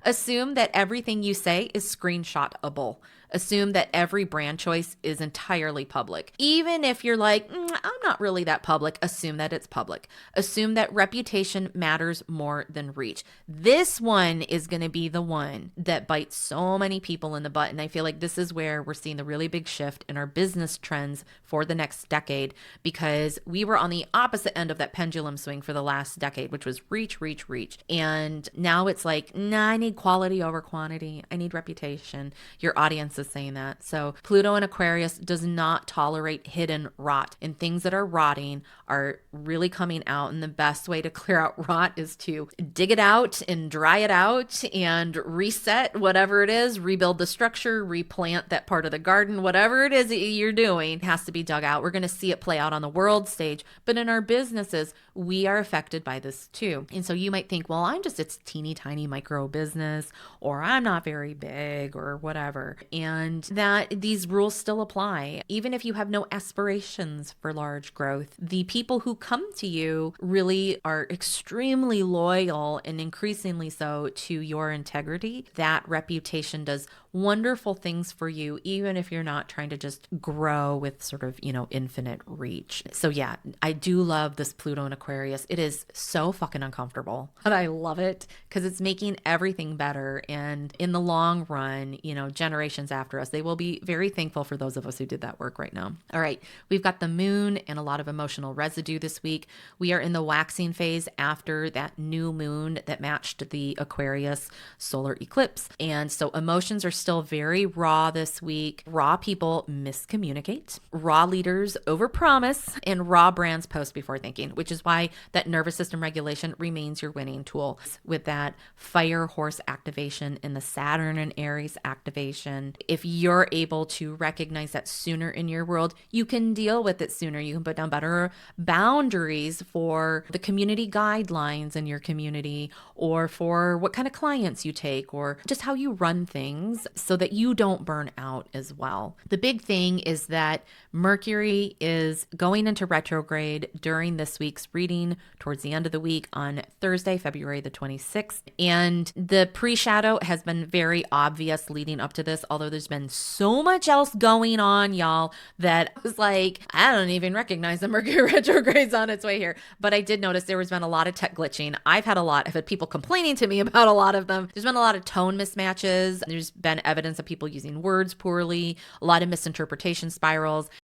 Assume that everything you say is screenshotable. Assume that every brand choice is entirely public. Even if you're like, I'm not really that public, assume that it's public. Assume that reputation matters more than reach. This one is going to be the one that bites so many people in the butt. And I feel like this is where we're seeing the really big shift in our business trends for the next decade, because we were on the opposite end of that pendulum swing for the last decade, which was reach, reach, reach. And now it's like, nah, I need quality over quantity. I need reputation. Your audience is saying that. So Pluto in Aquarius does not tolerate hidden rot, and things that are rotting are really coming out. And the best way to clear out rot is to dig it out and dry it out and reset whatever it is, rebuild the structure, replant that part of the garden, whatever it is that you're doing has to be dug out. We're going to see it play out on the world stage, but in our businesses, we are affected by this too. And so you might think, well, it's teeny tiny micro business, or I'm not very big, or whatever. And that these rules still apply. Even if you have no aspirations for large growth, the people who come to you really are extremely loyal, and increasingly so, to your integrity. That reputation does wonderful things for you, even if you're not trying to just grow with sort of, infinite reach. So yeah, I do love this Pluto in Aquarius. It is so fucking uncomfortable, but I love it because it's making everything better. And in the long run, generations after us, they will be very thankful for those of us who did that work right now. All right, we've got the moon and a lot of emotional residue this week. We are in the waxing phase after that new moon that matched the Aquarius solar eclipse. And so emotions are still very raw this week. Raw people miscommunicate. Raw leaders overpromise, and raw brands post before thinking, which is why that nervous system regulation remains your winning tool. With that fire horse activation and the Saturn and Aries activation, if you're able to recognize that sooner in your world, you can deal with it sooner. You can put down better boundaries for the community guidelines in your community, or for what kind of clients you take, or just how you run things, so that you don't burn out as well. The big thing is that Mercury is going into retrograde during this week's reading towards the end of the week on Thursday, February the 26th. And the pre-shadow has been very obvious leading up to this, although there's been so much else going on, y'all, that I was like, I don't even recognize the Mercury retrograde's on its way here. But I did notice there has been a lot of tech glitching. I've had people complaining to me about a lot of them. There's been a lot of tone mismatches. There's been evidence of people using words poorly, a lot of misinterpretation spirals.